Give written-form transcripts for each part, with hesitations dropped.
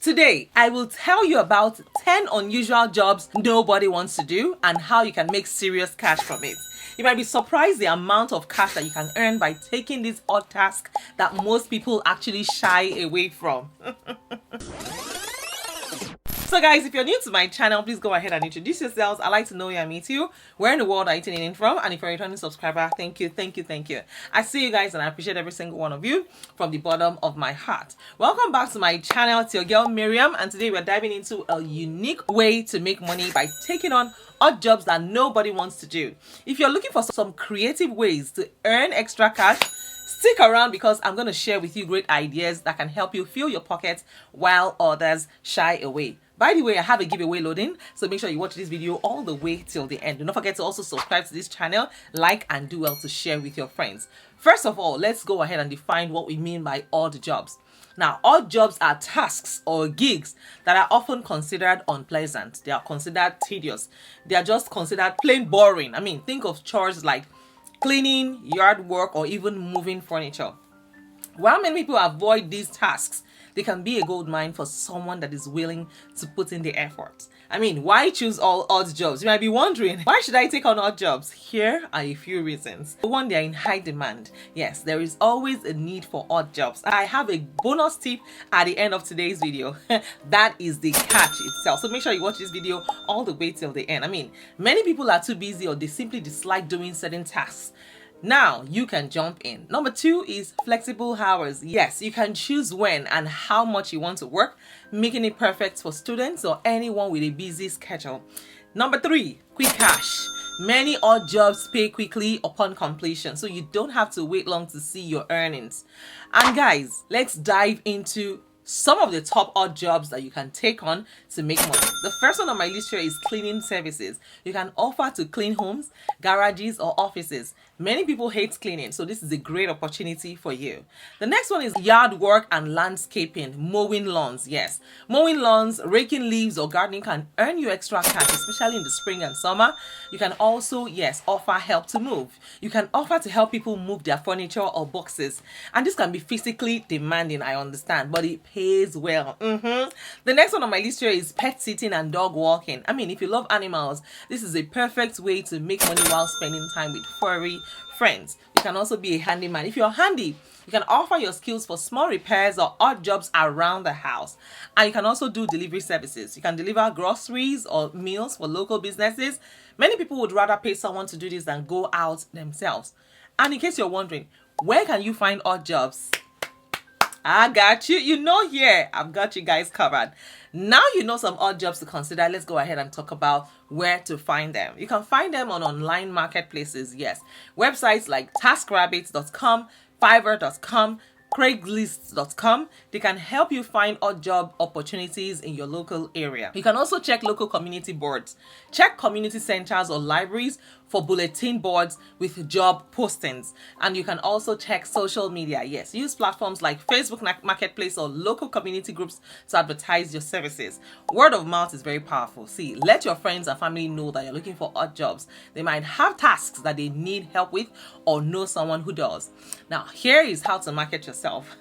Today, I will tell you about 10 unusual jobs nobody wants to do and how you can make serious cash from it. You might be surprised the amount of cash that you can earn by taking this odd task that most people actually shy away from. So guys, if you're new to my channel, please go ahead and introduce yourselves. I'd like to know you and meet you. Where in the world are you tuning in from? And if you're a returning subscriber, thank you. I see you guys and I appreciate every single one of you from the bottom of my heart. Welcome back to my channel. It's your girl Miriam, and today we're diving into a unique way to make money by taking on odd jobs that nobody wants to do. If you're looking for some creative ways to earn extra cash, stick around because I'm going to share with you great ideas that can help you fill your pockets while others shy away. By the way, I have a giveaway loading, so make sure you watch this video all the way till the end. Do not forget to also subscribe to this channel, like, and do well to share with your friends. First of all, let's go ahead and define what we mean by odd jobs. Now, odd jobs are tasks or gigs that are often considered unpleasant. They are considered tedious. They are just considered plain boring. I mean, think of chores like cleaning, yard work, or even moving furniture. While many people avoid these tasks, they can be a gold mine for someone that is willing to put in the effort. I mean, why choose all odd jobs? You might be wondering, why should I take on odd jobs? Here are a few reasons. One, they are in high demand. Yes, there is always a need for odd jobs. I have a bonus tip at the end of today's video. That is the catch itself. So make sure you watch this video all the way till the end. I mean, many people are too busy or they simply dislike doing certain tasks. Now you can jump in. Number two is flexible hours. Yes, you can choose when and how much you want to work, making it perfect for students or anyone with a busy schedule. Number three, quick cash. Many odd jobs pay quickly upon completion, so you don't have to wait long to see your earnings. And guys, let's dive into some of the top odd jobs that you can take on to make money. The first one on my list here is cleaning services. You can offer to clean homes, garages, or offices. Many people hate cleaning, so this is a great opportunity for you. The next one is yard work and landscaping, mowing lawns. Yes, mowing lawns, raking leaves, or gardening can earn you extra cash, especially in the spring and summer. You can also, yes, offer help to move. You can offer to help people move their furniture or boxes. And this can be physically demanding, I understand, but it pays well. The next one on my list here is pet sitting and dog walking. I mean, if you love animals, this is a perfect way to make money while spending time with furry friends. You can also be a handyman. If you're handy, you can offer your skills for small repairs or odd jobs around the house. And you can also do delivery services. You can deliver groceries or meals for local businesses. Many people would rather pay someone to do this than go out themselves. And in case you're wondering, where can you find odd jobs? I got you. You know, here, I've got you guys covered. Now you know some odd jobs to consider. Let's go ahead and talk about where to find them. You can find them on online marketplaces. Yes, websites like taskrabbit.com, fiverr.com, craigslist.com. They can help you find odd job opportunities in your local area. You can also check local community boards. Check community centers or libraries for bulletin boards with job postings. And you can also check social media. Yes, use platforms like Facebook Marketplace or local community groups to advertise your services. Word of mouth is very powerful. See, let your friends and family know that you're looking for odd jobs. They might have tasks that they need help with or know someone who does. Now, here is how to market yourself.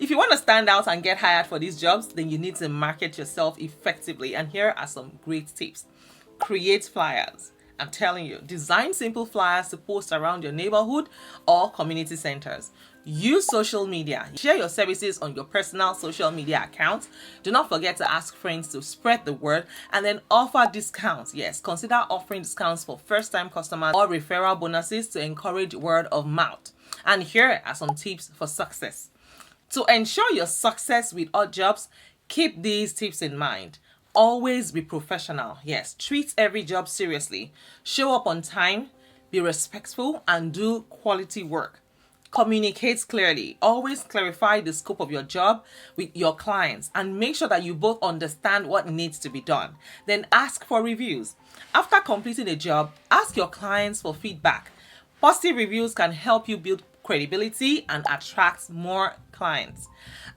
If you want to stand out and get hired for these jobs, then you need to market yourself effectively. And here are some great tips. Create flyers. I'm telling you, design simple flyers to post around your neighborhood or community centers. Use social media. Share your services on your personal social media accounts. Do not forget to ask friends to spread the word and then offer discounts. Yes, consider offering discounts for first-time customers or referral bonuses to encourage word of mouth. And here are some tips for success. To ensure your success with odd jobs, keep these tips in mind. Always be professional. Yes, treat every job seriously. Show up on time, be respectful, and do quality work. Communicate clearly. Always clarify the scope of your job with your clients and make sure that you both understand what needs to be done. Then ask for reviews. After completing a job, ask your clients for feedback. Positive reviews can help you build credibility and attract more clients.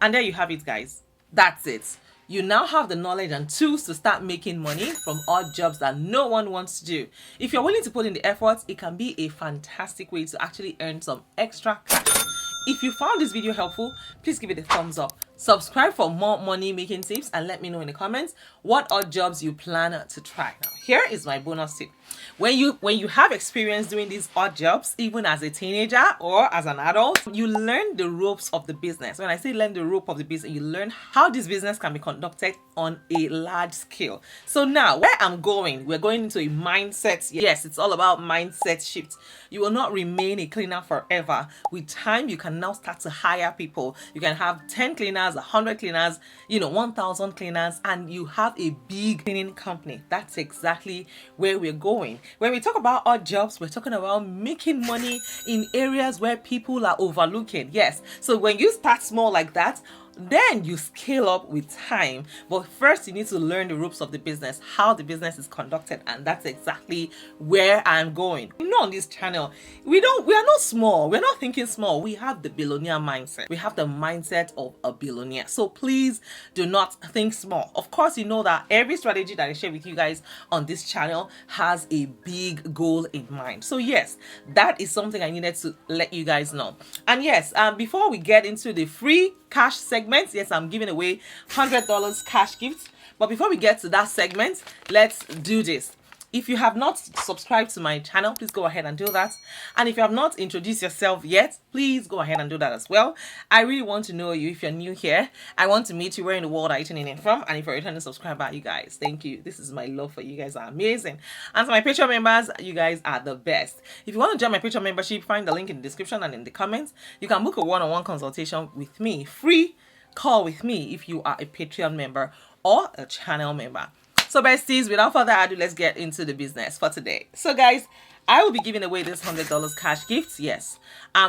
And there you have it, guys. That's it. You now have the knowledge and tools to start making money from odd jobs that no one wants to do. If you're willing to put in the effort, it can be a fantastic way to actually earn some extra cash If you found this video helpful, please give it a thumbs up. Subscribe for more money making tips and let me know in the comments what odd jobs you plan to try. Now, here is my bonus tip. When you have experience doing these odd jobs, even as a teenager or as an adult, you learn the ropes of the business. When I say learn the rope of the business, you learn how this business can be conducted on a large scale. So now, where I'm going, we're going into a mindset. Yes, it's all about mindset shift. You will not remain a cleaner forever. With time, you can now start to hire people. You can have 10 cleaners, 100 cleaners, 1,000 cleaners, and you have a big cleaning company. That's exactly where we're going. When we talk about odd jobs, we're talking about making money in areas where people are overlooking. Yes. So when you start small like that, then you scale up with time. But first, you need to learn the ropes of the business, how the business is conducted, and that's exactly where I'm going. On this channel, we are not small. We're not thinking small. We have the billionaire mindset. We have the mindset of a billionaire. So please do not think small. Of course, you know that every strategy that I share with you guys on this channel has a big goal in mind. So yes, that is something I needed to let you guys know. And yes, before we get into the free cash segment, yes, I'm giving away $100 cash gifts. But before we get to that segment, let's do this. If you have not subscribed to my channel, please go ahead and do that. And if you have not introduced yourself yet, please go ahead and do that as well. I really want to know you. If you're new here, I want to meet you. Where in the world are you tuning in from? And if you're a returning subscriber, you guys, thank you. This is my love for you. You guys are amazing. And to my Patreon members, you guys are the best. If you want to join my Patreon membership, find the link in the description and in the comments. You can book a one-on-one consultation with me, free call with me if you are a Patreon member or a channel member. So besties, without further ado, let's get into the business for today. So guys, I will be giving away this $100 cash gifts. Yes.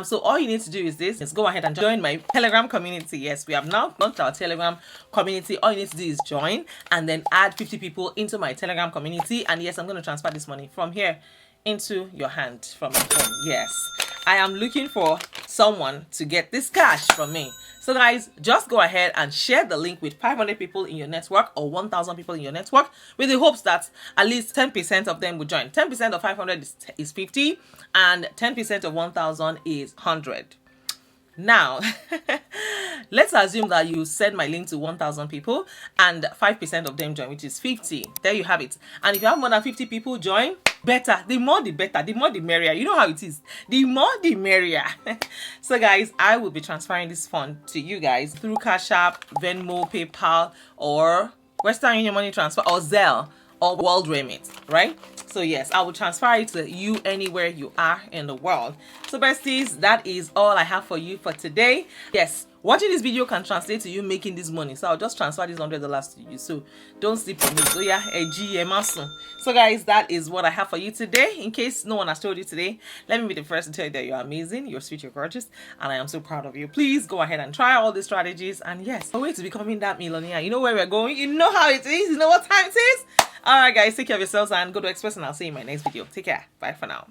So all you need to do is this. Is go ahead and join my Telegram community. Yes, we have now launched our Telegram community. All you need to do is join and then add 50 people into my Telegram community. And yes, I'm going to transfer this money from here into your hand from my phone. Yes. I am looking for someone to get this cash from me. So guys, just go ahead and share the link with 500 people in your network or 1,000 people in your network with the hopes that at least 10% of them will join. 10% of 500 is 50 and 10% of 1,000 is 100. Now, let's assume that you send my link to 1,000 people and 5% of them join, which is 50. There you have it. And if you have more than 50 people join, better. The more the better. The more the merrier. You know how it is. The more the merrier. So guys, I will be transferring this fund to you guys through Cash App, Venmo, PayPal, or Western Union Money Transfer, or Zelle, or World Remit, right? So yes, I will transfer it to you anywhere you are in the world. So besties, that is all I have for you for today. Yes, watching this video can translate to you making this money. So I'll just transfer this $100 to you. So don't sleep on me. So yeah, so guys, that is what I have for you today. In case no one has told you today, let me be the first to tell you that you're amazing, you're sweet, you're gorgeous, and I am so proud of you. Please go ahead and try all the strategies. And yes, away to becoming that millionaire. You know where we're going. You know how it is. You know what time it is. All right, guys, take care of yourselves and go to Express, and I'll see you in my next video. Take care. Bye for now.